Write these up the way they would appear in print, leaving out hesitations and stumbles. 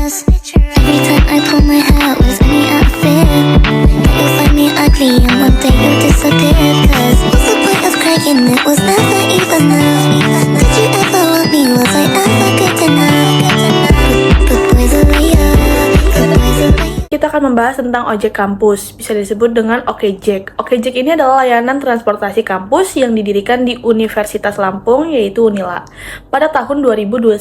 ass. Every time I pull my hair was any outfit. But you'll find me ugly and one day you'll disappear. Cause what's the point of crying? It was never even enough. Did you ever want me? Was I ever good enough? Good boys are up. Good boys are up. Kita akan membahas tentang ojek kampus, bisa disebut dengan Okejek. Okejek ini adalah layanan transportasi kampus yang didirikan di Universitas Lampung, yaitu Unila, pada tahun 2021.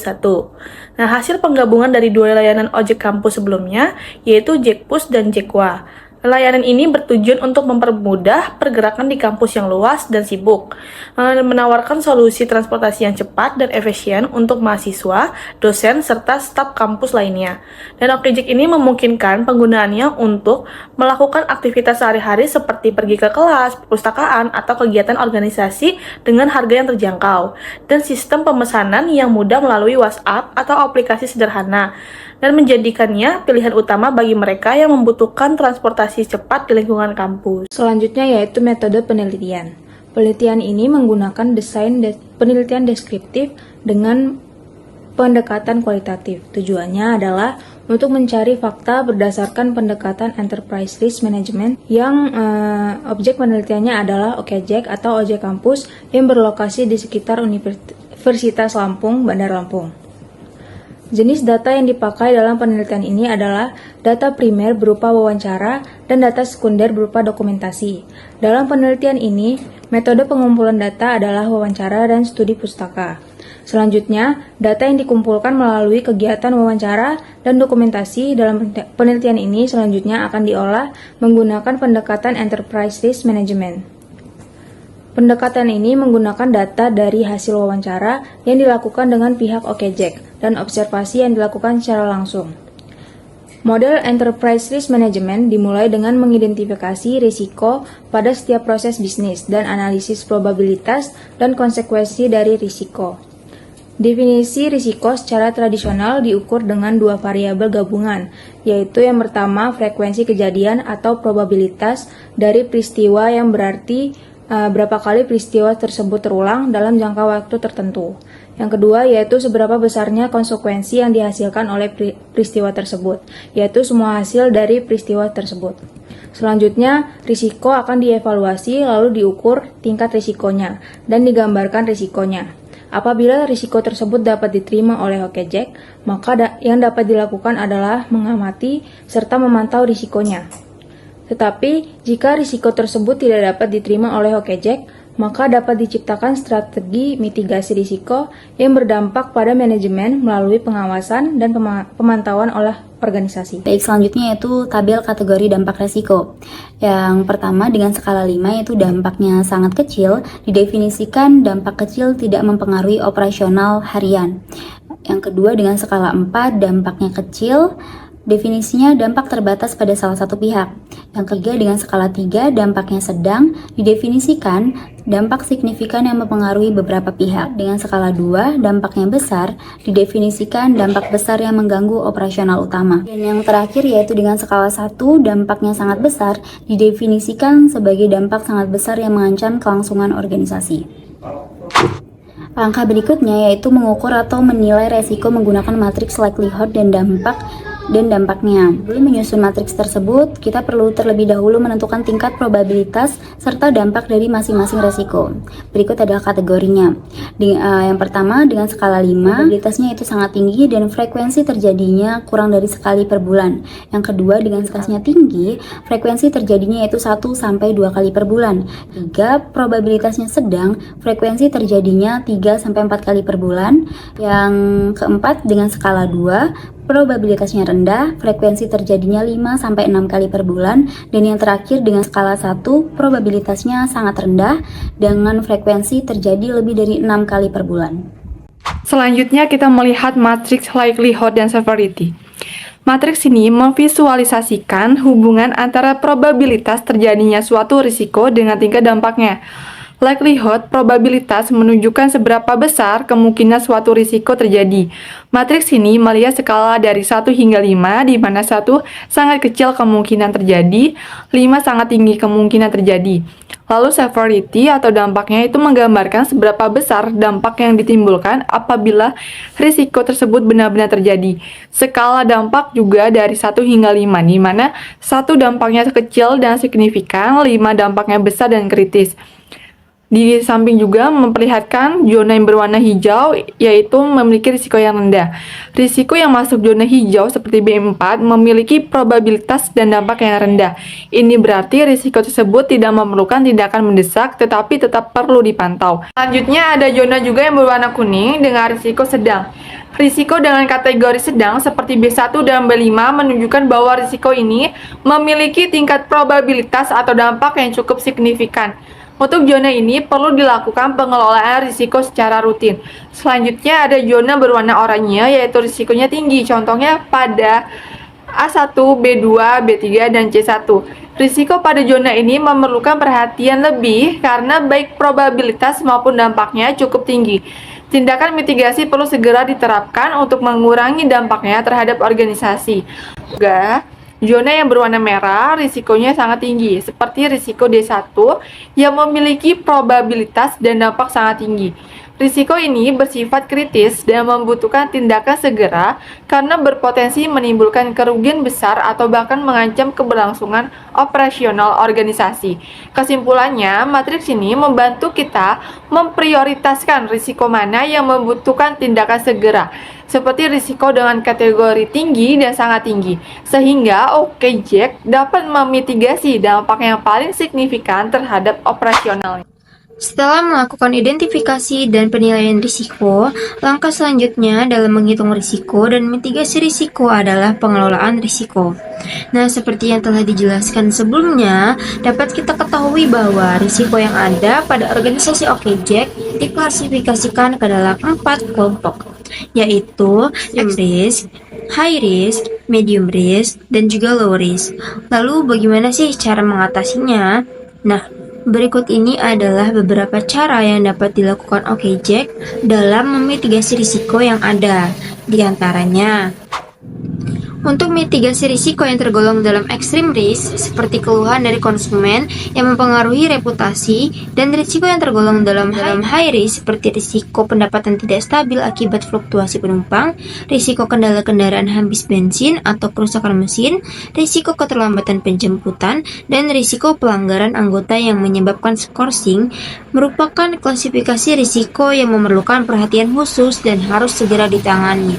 Nah, hasil penggabungan dari dua layanan ojek kampus sebelumnya, yaitu Jekpus dan Jekwa. Layanan ini bertujuan untuk mempermudah pergerakan di kampus yang luas dan sibuk, menawarkan solusi transportasi yang cepat dan efisien untuk mahasiswa, dosen, serta staf kampus lainnya. Dan Okejek ini memungkinkan penggunaannya untuk melakukan aktivitas sehari-hari seperti pergi ke kelas, perpustakaan, atau kegiatan organisasi dengan harga yang terjangkau, dan sistem pemesanan yang mudah melalui WhatsApp atau aplikasi sederhana, dan menjadikannya pilihan utama bagi mereka yang membutuhkan transportasi cepat di lingkungan kampus. Selanjutnya yaitu metode penelitian. Penelitian ini menggunakan desain penelitian deskriptif dengan pendekatan kualitatif. Tujuannya adalah untuk mencari fakta berdasarkan pendekatan enterprise risk management yang objek penelitiannya adalah Okejek atau ojek kampus yang berlokasi di sekitar Universitas Lampung, Bandar Lampung. Jenis data yang dipakai dalam penelitian ini adalah data primer berupa wawancara dan data sekunder berupa dokumentasi. Dalam penelitian ini, metode pengumpulan data adalah wawancara dan studi pustaka. Selanjutnya, data yang dikumpulkan melalui kegiatan wawancara dan dokumentasi dalam penelitian ini selanjutnya akan diolah menggunakan pendekatan enterprise risk management. Pendekatan ini menggunakan data dari hasil wawancara yang dilakukan dengan pihak Okejek dan observasi yang dilakukan secara langsung. Model Enterprise Risk Management dimulai dengan mengidentifikasi risiko pada setiap proses bisnis dan analisis probabilitas dan konsekuensi dari risiko. Definisi risiko secara tradisional diukur dengan dua variabel gabungan, yaitu yang pertama frekuensi kejadian atau probabilitas dari peristiwa yang berarti berapa kali peristiwa tersebut terulang dalam jangka waktu tertentu. Yang kedua yaitu seberapa besarnya konsekuensi yang dihasilkan oleh peristiwa tersebut, yaitu semua hasil dari peristiwa tersebut. Selanjutnya, risiko akan dievaluasi lalu diukur tingkat risikonya dan digambarkan risikonya. Apabila risiko tersebut dapat diterima oleh Okejek, maka yang dapat dilakukan adalah mengamati serta memantau risikonya. Tetapi, jika risiko tersebut tidak dapat diterima oleh Okejek, maka dapat diciptakan strategi mitigasi risiko yang berdampak pada manajemen melalui pengawasan dan pemantauan oleh organisasi. Baik, selanjutnya yaitu tabel kategori dampak risiko. Yang pertama dengan skala 5 yaitu dampaknya sangat kecil, didefinisikan dampak kecil tidak mempengaruhi operasional harian. Yang kedua dengan skala 4 dampaknya kecil, definisinya dampak terbatas pada salah satu pihak. Yang ketiga dengan skala 3 dampaknya sedang, didefinisikan dampak signifikan yang mempengaruhi beberapa pihak. Dengan skala 2 dampaknya besar, didefinisikan dampak besar yang mengganggu operasional utama. Dan yang terakhir yaitu dengan skala 1 dampaknya sangat besar, didefinisikan sebagai dampak sangat besar yang mengancam kelangsungan organisasi. Langkah berikutnya yaitu mengukur atau menilai resiko menggunakan matriks likelihood dan dampaknya. Sebelum menyusun matriks tersebut, kita perlu terlebih dahulu menentukan tingkat probabilitas serta dampak dari masing-masing resiko. Berikut adalah kategorinya. Yang pertama dengan skala 5, probabilitasnya itu sangat tinggi dan frekuensi terjadinya kurang dari sekali per bulan. Yang kedua dengan skalanya tinggi, frekuensi terjadinya yaitu 1 sampai 2 kali per bulan. 3, probabilitasnya sedang, frekuensi terjadinya 3 sampai 4 kali per bulan. Yang keempat dengan skala 2, probabilitasnya rendah, frekuensi terjadinya 5-6 kali per bulan, dan yang terakhir dengan skala 1, probabilitasnya sangat rendah dengan frekuensi terjadi lebih dari 6 kali per bulan. Selanjutnya kita melihat matriks likelihood dan severity. Matriks ini memvisualisasikan hubungan antara probabilitas terjadinya suatu risiko dengan tingkat dampaknya. Likelihood, probabilitas menunjukkan seberapa besar kemungkinan suatu risiko terjadi. Matriks ini melihat skala dari 1 hingga 5, di mana 1 sangat kecil kemungkinan terjadi, 5 sangat tinggi kemungkinan terjadi. Lalu severity atau dampaknya itu menggambarkan seberapa besar dampak yang ditimbulkan apabila risiko tersebut benar-benar terjadi. Skala dampak juga dari 1 hingga 5, di mana 1 dampaknya kecil dan signifikan, 5 dampaknya besar dan kritis. Di samping juga memperlihatkan zona yang berwarna hijau, yaitu memiliki risiko yang rendah. Risiko yang masuk zona hijau seperti B4 memiliki probabilitas dan dampak yang rendah. Ini berarti risiko tersebut tidak memerlukan tindakan mendesak, tetapi tetap perlu dipantau. Selanjutnya ada zona juga yang berwarna kuning dengan risiko sedang. Risiko dengan kategori sedang seperti B1 dan B5 menunjukkan bahwa risiko ini memiliki tingkat probabilitas atau dampak yang cukup signifikan. Untuk zona ini perlu dilakukan pengelolaan risiko secara rutin. Selanjutnya ada zona berwarna oranye, yaitu risikonya tinggi. Contohnya pada A1, B2, B3, dan C1. Risiko pada zona ini memerlukan perhatian lebih karena baik probabilitas maupun dampaknya cukup tinggi. Tindakan mitigasi perlu segera diterapkan untuk mengurangi dampaknya terhadap organisasi. Juga, zona yang berwarna merah risikonya sangat tinggi, seperti risiko D1 yang memiliki probabilitas dan dampak sangat tinggi. Risiko ini bersifat kritis dan membutuhkan tindakan segera karena berpotensi menimbulkan kerugian besar atau bahkan mengancam keberlangsungan operasional organisasi. Kesimpulannya, matriks ini membantu kita memprioritaskan risiko mana yang membutuhkan tindakan segera, seperti risiko dengan kategori tinggi dan sangat tinggi, sehingga OKJEK dapat memitigasi dampak yang paling signifikan terhadap operasionalnya. Setelah melakukan identifikasi dan penilaian risiko, langkah selanjutnya dalam menghitung risiko dan mitigasi risiko adalah pengelolaan risiko. Nah, seperti yang telah dijelaskan sebelumnya, dapat kita ketahui bahwa risiko yang ada pada organisasi OKJEK diklasifikasikan ke dalam 4 kelompok, yaitu risk, high risk, medium risk, dan juga low risk. Lalu bagaimana sih cara mengatasinya? Nah, berikut ini adalah beberapa cara yang dapat dilakukan OKJEK dalam memitigasi risiko yang ada. Di antaranya, untuk mitigasi risiko yang tergolong dalam extreme risk, seperti keluhan dari konsumen yang mempengaruhi reputasi, dan risiko yang tergolong dalam high risk, seperti risiko pendapatan tidak stabil akibat fluktuasi penumpang, risiko kendala kendaraan habis bensin atau kerusakan mesin, risiko keterlambatan penjemputan, dan risiko pelanggaran anggota yang menyebabkan skorsing, merupakan klasifikasi risiko yang memerlukan perhatian khusus dan harus segera ditangani.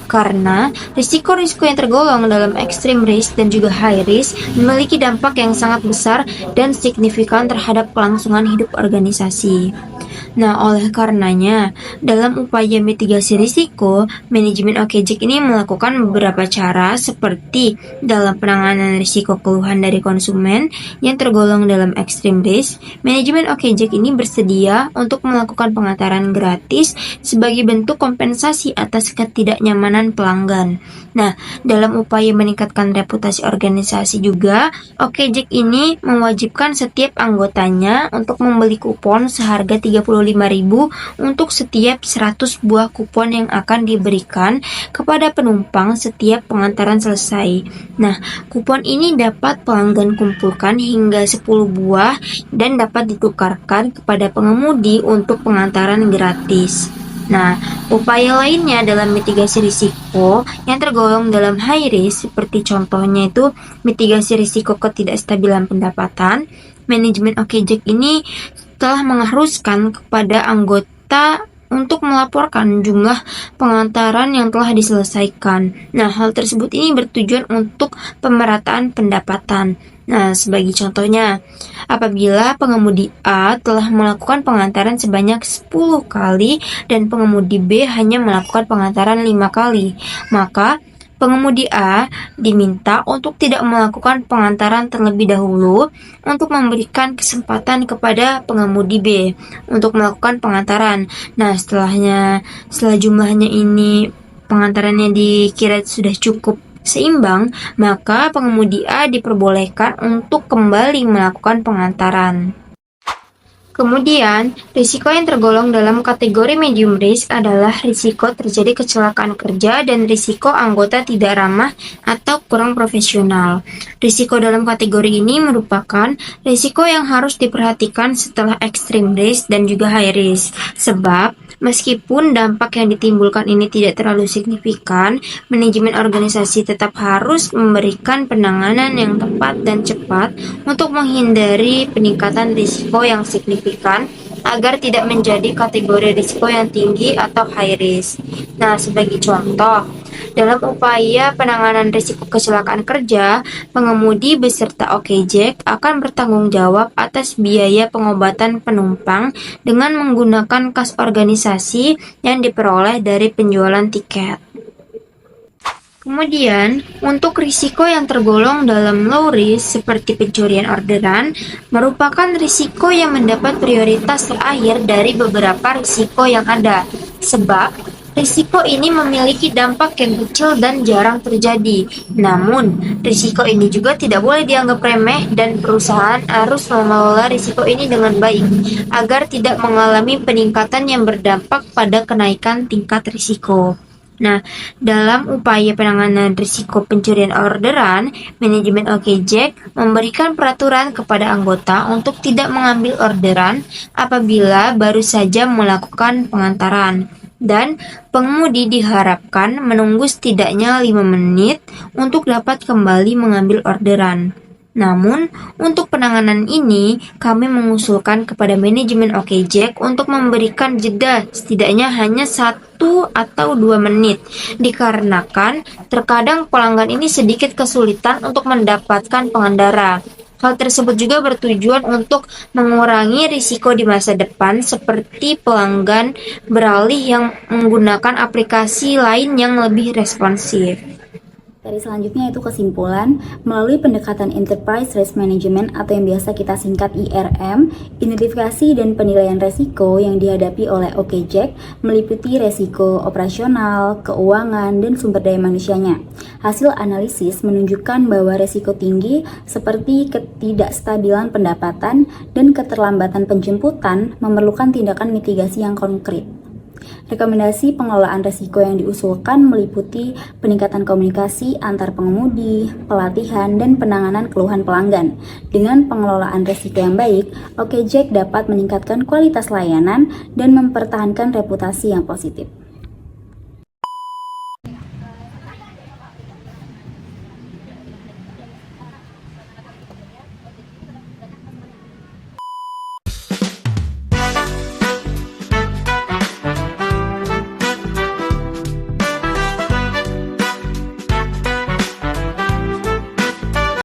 Karena risiko-risiko yang tergolong dalam extreme risk dan juga high risk memiliki dampak yang sangat besar dan signifikan terhadap kelangsungan hidup organisasi. Nah, oleh karenanya, dalam upaya mitigasi risiko, manajemen OKJEK ini melakukan beberapa cara seperti dalam penanganan risiko keluhan dari konsumen yang tergolong dalam extreme risk, manajemen OKJEK ini bersedia untuk melakukan pengantaran gratis sebagai bentuk kompensasi atas ketidaknyamanan pelanggan. Nah, dalam upaya meningkatkan reputasi organisasi juga, OKJEK ini mewajibkan setiap anggotanya untuk membeli kupon seharga 35.000 untuk setiap 100 buah kupon yang akan diberikan kepada penumpang setiap pengantaran selesai. Nah, kupon ini dapat pelanggan kumpulkan hingga 10 buah dan dapat ditukarkan kepada pengemudi untuk pengantaran gratis. Nah, upaya lainnya dalam mitigasi risiko yang tergolong dalam high risk, seperti contohnya itu mitigasi risiko ketidakstabilan pendapatan. Manajemen OKJEK ini telah mengharuskan kepada anggota untuk melaporkan jumlah pengantaran yang telah diselesaikan. Nah, hal tersebut ini bertujuan untuk pemerataan pendapatan. Nah, sebagai contohnya, apabila pengemudi A telah melakukan pengantaran sebanyak 10 kali dan pengemudi B hanya melakukan pengantaran 5 kali, maka pengemudi A diminta untuk tidak melakukan pengantaran terlebih dahulu untuk memberikan kesempatan kepada pengemudi B untuk melakukan pengantaran. Nah, setelah jumlahnya ini pengantarannya dikira sudah cukup seimbang, maka pengemudi A diperbolehkan untuk kembali melakukan pengantaran. Kemudian, risiko yang tergolong dalam kategori medium risk adalah risiko terjadi kecelakaan kerja dan risiko anggota tidak ramah atau kurang profesional. Risiko dalam kategori ini merupakan risiko yang harus diperhatikan setelah extreme risk dan juga high risk. Sebab, meskipun dampak yang ditimbulkan ini tidak terlalu signifikan, manajemen organisasi tetap harus memberikan penanganan yang tepat dan cepat untuk menghindari peningkatan risiko yang signifikan agar tidak menjadi kategori risiko yang tinggi atau high risk. Nah, sebagai contoh, dalam upaya penanganan risiko kecelakaan kerja, pengemudi beserta OKJEK akan bertanggung jawab atas biaya pengobatan penumpang dengan menggunakan kas organisasi yang diperoleh dari penjualan tiket. Kemudian, untuk risiko yang tergolong dalam low risk seperti pencurian orderan, merupakan risiko yang mendapat prioritas terakhir dari beberapa risiko yang ada. Sebab, risiko ini memiliki dampak yang kecil dan jarang terjadi. Namun, risiko ini juga tidak boleh dianggap remeh dan perusahaan harus mengelola risiko ini dengan baik agar tidak mengalami peningkatan yang berdampak pada kenaikan tingkat risiko. Nah, dalam upaya penanganan risiko pencurian orderan, manajemen OKJEK memberikan peraturan kepada anggota untuk tidak mengambil orderan apabila baru saja melakukan pengantaran. Dan pengemudi diharapkan menunggu setidaknya 5 menit untuk dapat kembali mengambil orderan. Namun, untuk penanganan ini, kami mengusulkan kepada manajemen OKJEK untuk memberikan jeda setidaknya hanya 1 atau 2 menit, dikarenakan terkadang pelanggan ini sedikit kesulitan untuk mendapatkan pengendara. Hal tersebut juga bertujuan untuk mengurangi risiko di masa depan seperti pelanggan beralih yang menggunakan aplikasi lain yang lebih responsif. Dari selanjutnya itu kesimpulan, melalui pendekatan Enterprise Risk Management atau yang biasa kita singkat IRM, identifikasi dan penilaian resiko yang dihadapi oleh OKJEK meliputi resiko operasional, keuangan, dan sumber daya manusianya. Hasil analisis menunjukkan bahwa resiko tinggi seperti ketidakstabilan pendapatan dan keterlambatan penjemputan memerlukan tindakan mitigasi yang konkret. Rekomendasi pengelolaan risiko yang diusulkan meliputi peningkatan komunikasi antar pengemudi, pelatihan, dan penanganan keluhan pelanggan. Dengan pengelolaan risiko yang baik, OKJEK dapat meningkatkan kualitas layanan dan mempertahankan reputasi yang positif.